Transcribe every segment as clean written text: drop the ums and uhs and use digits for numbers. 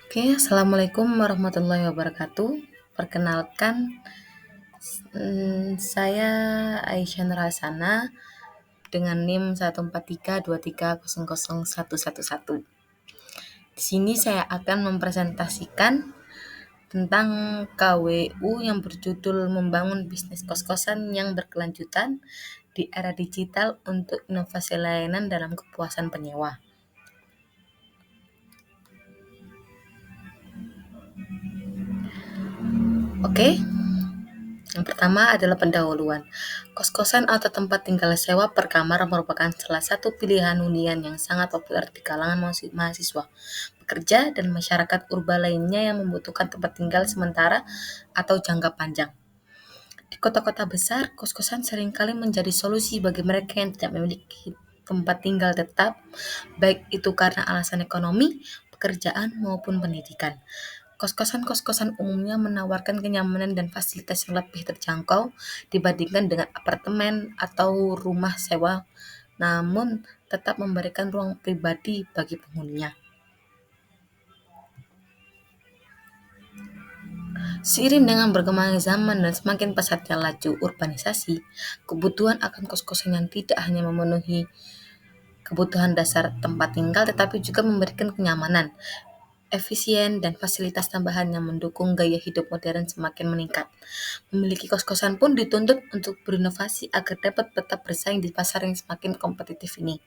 Oke, Assalamualaikum warahmatullahi wabarakatuh. Perkenalkan, saya Aisyah Nurhasana dengan NIM 14323001111. Di sini saya akan mempresentasikan tentang KWU yang berjudul Membangun Bisnis Kos-kosan yang Berkelanjutan di Era Digital untuk Inovasi Layanan dalam Kepuasan Penyewa. Oke, yang pertama adalah pendahuluan. Kos-kosan atau tempat tinggal sewa per kamar merupakan salah satu pilihan hunian yang sangat populer di kalangan mahasiswa, pekerja, dan masyarakat urban lainnya yang membutuhkan tempat tinggal sementara atau jangka panjang. Di kota-kota besar, kos-kosan seringkali menjadi solusi bagi mereka yang tidak memiliki tempat tinggal tetap, baik itu karena alasan ekonomi, pekerjaan, maupun pendidikan. Kos-kosan umumnya menawarkan kenyamanan dan fasilitas yang lebih terjangkau dibandingkan dengan apartemen atau rumah sewa, namun tetap memberikan ruang pribadi bagi penghuninya. Seiring dengan berkembangnya zaman dan semakin pesatnya laju urbanisasi, kebutuhan akan kos-kosan yang tidak hanya memenuhi kebutuhan dasar tempat tinggal tetapi juga memberikan kenyamanan, efisien, dan fasilitas tambahan yang mendukung gaya hidup modern semakin meningkat. Memiliki kos-kosan pun dituntut untuk berinovasi agar dapat tetap bersaing di pasar yang semakin kompetitif ini.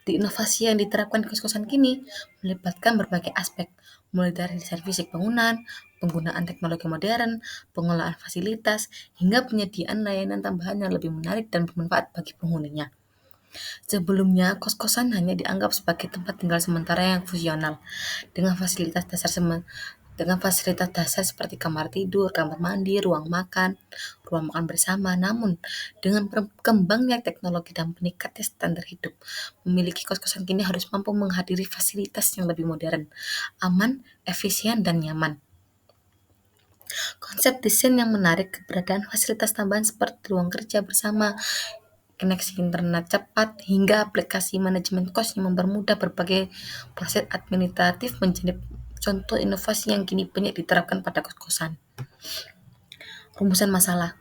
Di inovasi yang diterapkan kos-kosan kini melibatkan berbagai aspek, mulai dari desain fisik bangunan, penggunaan teknologi modern, pengelolaan fasilitas, hingga penyediaan layanan tambahan yang lebih menarik dan bermanfaat bagi penghuninya. Sebelumnya, kos-kosan hanya dianggap sebagai tempat tinggal sementara yang fungsional, dengan fasilitas dasar seperti kamar tidur, kamar mandi, ruang makan bersama. Namun, dengan berkembangnya teknologi dan meningkatnya standar hidup, memiliki kos-kosan kini harus mampu menghadiri fasilitas yang lebih modern, aman, efisien, dan nyaman. Konsep desain yang menarik, keberadaan fasilitas tambahan seperti ruang kerja bersama, koneksi internet cepat, hingga aplikasi manajemen kos yang mempermudah berbagai proses administratif menjadi contoh inovasi yang kini banyak diterapkan pada kos-kosan. Rumusan masalah.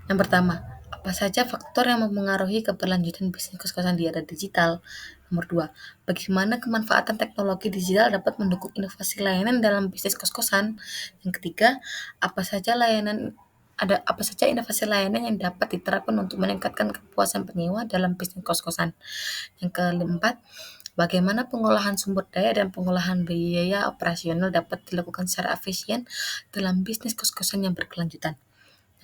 Yang pertama, apa saja faktor yang mempengaruhi keberlanjutan bisnis kos-kosan di era digital? Nomor dua, bagaimana kemanfaatan teknologi digital dapat mendukung inovasi layanan dalam bisnis kos-kosan? Yang ketiga, apa saja inovasi layanan yang dapat diterapkan untuk meningkatkan kepuasan penyewa dalam bisnis kos-kosan? Yang keempat, bagaimana pengolahan sumber daya dan pengolahan biaya operasional dapat dilakukan secara efisien dalam bisnis kos-kosan yang berkelanjutan?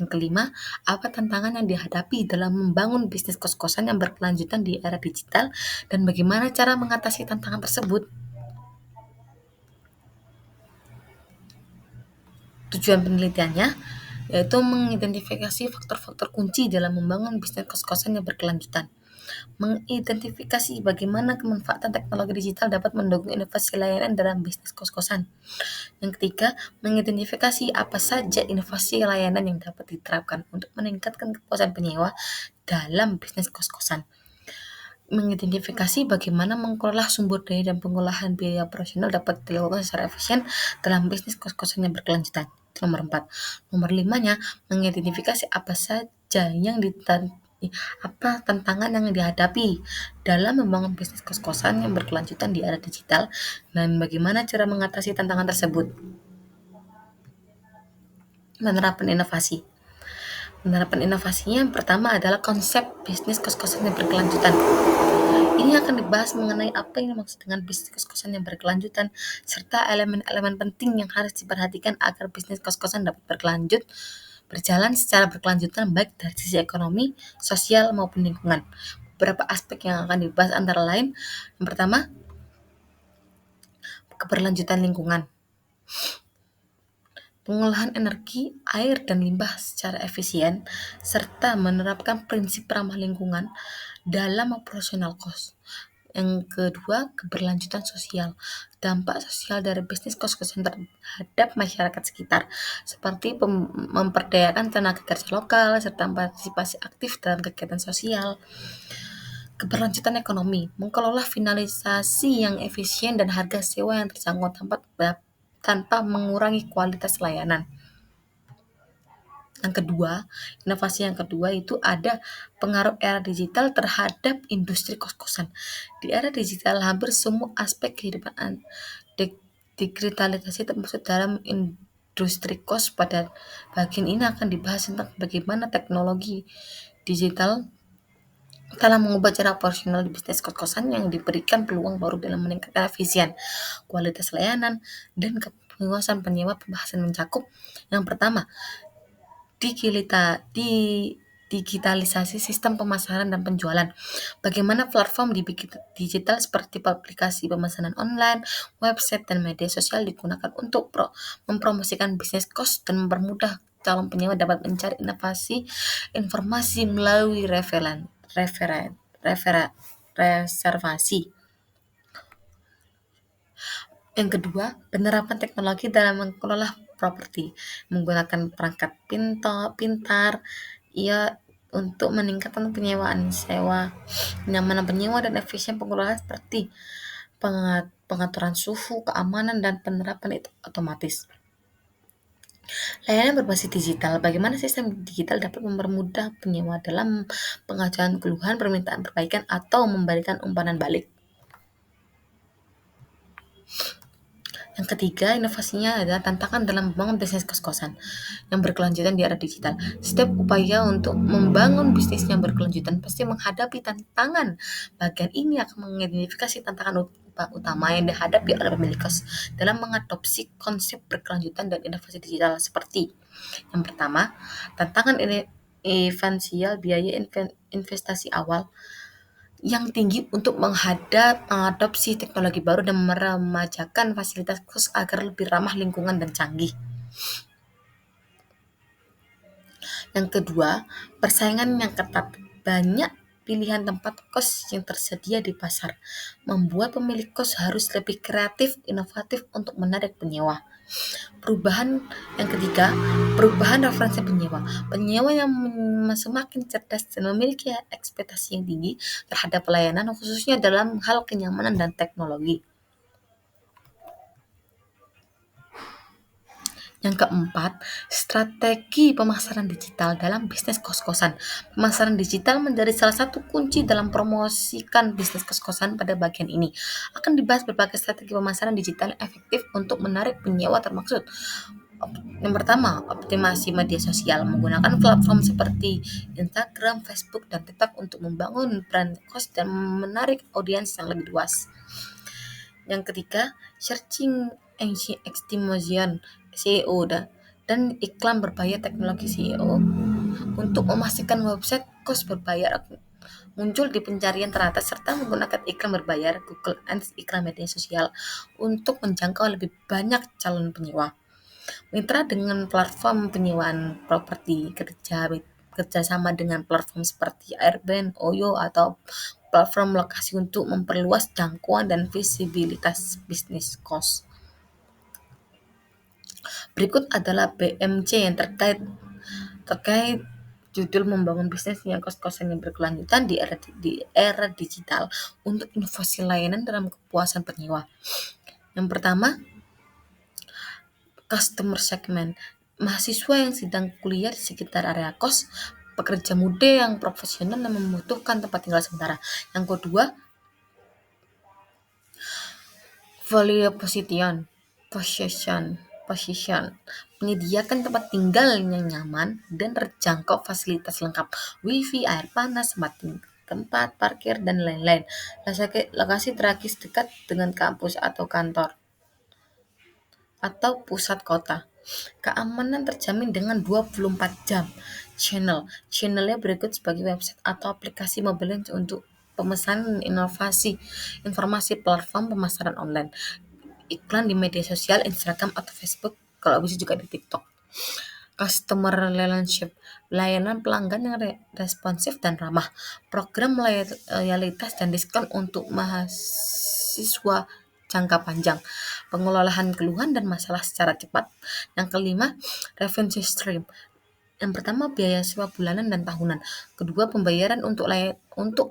Yang kelima, apa tantangan yang dihadapi dalam membangun bisnis kos-kosan yang berkelanjutan di era digital dan bagaimana cara mengatasi tantangan tersebut? Tujuan penelitiannya yaitu mengidentifikasi faktor-faktor kunci dalam membangun bisnis kos-kosan yang berkelanjutan, mengidentifikasi bagaimana kemanfaatan teknologi digital dapat mendukung inovasi layanan dalam bisnis kos-kosan. Yang ketiga, mengidentifikasi apa saja inovasi layanan yang dapat diterapkan untuk meningkatkan kepuasan penyewa dalam bisnis kos-kosan. Mengidentifikasi bagaimana mengelola sumber daya dan pengolahan biaya operasional dapat dilakukan secara efisien dalam bisnis kos-kosan yang berkelanjutan. Itu nomor 4. Nomor 5-nya, mengidentifikasi apa tantangan yang dihadapi dalam membangun bisnis kos-kosan yang berkelanjutan di era digital dan bagaimana cara mengatasi tantangan tersebut. Penerapan inovasi. Penerapan inovasinya yang pertama adalah konsep bisnis kos-kosan yang berkelanjutan. Ini akan dibahas mengenai apa yang dimaksud dengan bisnis kos-kosan yang berkelanjutan, serta elemen-elemen penting yang harus diperhatikan agar bisnis kos-kosan dapat berjalan secara berkelanjutan baik dari sisi ekonomi, sosial, maupun lingkungan. Beberapa aspek yang akan dibahas antara lain, yang pertama, keberlanjutan lingkungan. Pengolahan energi, air, dan limbah secara efisien, serta menerapkan prinsip ramah lingkungan dalam operasional kos. Yang kedua, keberlanjutan sosial. Dampak sosial dari bisnis kos-kosan terhadap masyarakat sekitar, seperti memperdayakan tenaga kerja lokal, serta partisipasi aktif dalam kegiatan sosial. Keberlanjutan ekonomi, mengelola finalisasi yang efisien dan harga sewa yang terjangkau tanpa mengurangi kualitas layanan. Yang kedua, inovasi yang kedua itu ada pengaruh era digital terhadap industri kos-kosan. Di era digital, hampir semua aspek kehidupan digitalisasi termasuk dalam industri kos. Pada bagian ini akan dibahas tentang bagaimana teknologi digital telah mengubah cara operasional di bisnis kos-kosan yang diberikan peluang baru dalam meningkatkan efisien, kualitas layanan, dan kepuasan penyewa. Pembahasan mencakup yang pertama, digitalisasi sistem pemasaran dan penjualan. Bagaimana platform di digital seperti aplikasi pemesanan online, website, dan media sosial digunakan untuk mempromosikan bisnis kos dan mempermudah calon penyewa dapat mencari informasi melalui reservasi. Yang kedua, penerapan teknologi dalam mengelola properti menggunakan perangkat pintar untuk meningkatkan penyewaan sewa, kenyamanan penyewa, dan efisien pengelolaan seperti pengaturan suhu, keamanan, dan penerapan itu otomatis. Layanan berbasis digital. Bagaimana sistem digital dapat mempermudah penyewa dalam pengajuan keluhan, permintaan perbaikan, atau memberikan umpan balik. Yang ketiga, inovasinya adalah tantangan dalam membangun bisnis kos-kosan yang berkelanjutan di era digital. Setiap upaya untuk membangun bisnis yang berkelanjutan pasti menghadapi tantangan. Bagian ini akan mengidentifikasi tantangan utama yang dihadapi oleh pemilik kos dalam mengadopsi konsep berkelanjutan dan inovasi digital seperti yang pertama, tantangan esensial biaya investasi awal yang tinggi untuk mengadopsi teknologi baru dan meremajakan fasilitas kos agar lebih ramah lingkungan dan canggih. Yang kedua, persaingan yang ketat. Banyak pilihan tempat kos yang tersedia di pasar, membuat pemilik kos harus lebih kreatif, inovatif untuk menarik penyewa. Yang ketiga, perubahan referensi penyewa. Penyewa yang semakin cerdas dan memiliki ekspektasi yang tinggi terhadap pelayanan, khususnya dalam hal kenyamanan dan teknologi. Yang keempat, strategi pemasaran digital dalam bisnis kos-kosan. Pemasaran digital menjadi salah satu kunci dalam promosikan bisnis kos-kosan. Pada bagian ini akan dibahas berbagai strategi pemasaran digital yang efektif untuk menarik penyewa termaksud yang pertama, optimasi media sosial menggunakan platform seperti Instagram, Facebook, dan TikTok untuk membangun brand kos dan menarik audiens yang lebih luas. Yang ketiga, searching engine optimization SEO dan iklan berbayar teknologi SEO untuk memastikan website kos berbayar muncul di pencarian teratas serta menggunakan iklan berbayar Google Ads, iklan media sosial untuk menjangkau lebih banyak calon penyewa. Mitra dengan platform penyewaan properti, kerjasama dengan platform seperti Airbnb, Oyo, atau platform lokasi untuk memperluas jangkauan dan visibilitas bisnis kos. Berikut adalah BMC yang terkait judul membangun bisnis yang kos-kosan yang berkelanjutan di era digital untuk inovasi layanan dalam kepuasan penyewa. Yang pertama, customer segment. Mahasiswa yang sedang kuliah di sekitar area kos, pekerja muda yang profesional dan membutuhkan tempat tinggal sementara. Yang kedua, value position, menyediakan tempat tinggal yang nyaman dan terjangkau, fasilitas lengkap, wifi, air panas, tempat parkir, dan lain-lain. Lokasi tragis dekat dengan kampus atau kantor atau pusat kota. Keamanan terjamin dengan 24 jam. Channelnya berikut sebagai website atau aplikasi mobile untuk pemesanan informasi platform pemasaran online. Iklan di media sosial, Instagram atau Facebook, kalau bisa juga di TikTok. Customer relationship, layanan pelanggan yang responsif dan ramah, program loyalitas dan diskon untuk mahasiswa jangka panjang, pengelolaan keluhan dan masalah secara cepat. Yang kelima, revenue stream. Yang pertama, biaya sewa bulanan dan tahunan. Kedua, pembayaran untuk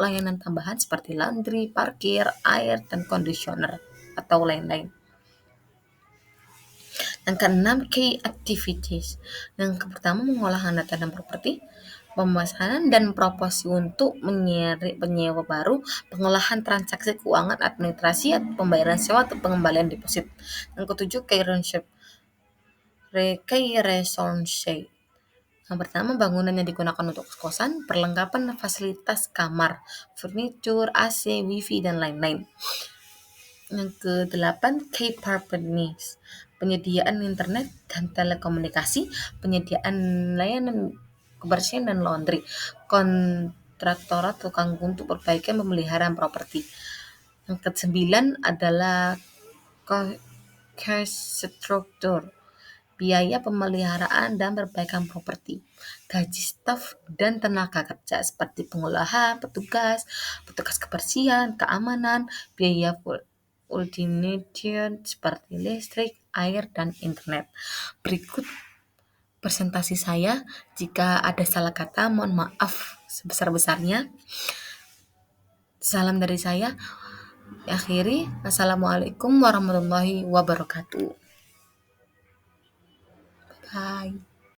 layanan tambahan seperti laundry, parkir, air, dan conditioner atau lain-lain. Yang keenam, key activities. Yang pertama, mengolahan data dan properti, pemesanan dan promosi untuk penyewa baru, pengolahan transaksi keuangan, administrasi, atau pembayaran sewa atau pengembalian deposit. Yang ketujuh, key relationship. Yang pertama, bangunan yang digunakan untuk kos-kosan, perlengkapan fasilitas kamar, furniture, AC, wifi, dan lain-lain. Yang kedelapan, key needs. Penyediaan internet dan telekomunikasi, penyediaan layanan kebersihan dan laundry, kontraktor tukang untuk perbaikan pemeliharaan properti. Yang kesembilan adalah cash struktur, biaya pemeliharaan dan perbaikan properti, gaji staf dan tenaga kerja seperti pengolahan, petugas kebersihan, keamanan, biaya ultimation seperti listrik, air, dan internet. Berikut presentasi saya. Jika ada salah kata, mohon maaf sebesar-besarnya. Salam dari saya. Akhiri, Assalamualaikum warahmatullahi wabarakatuh. Bye.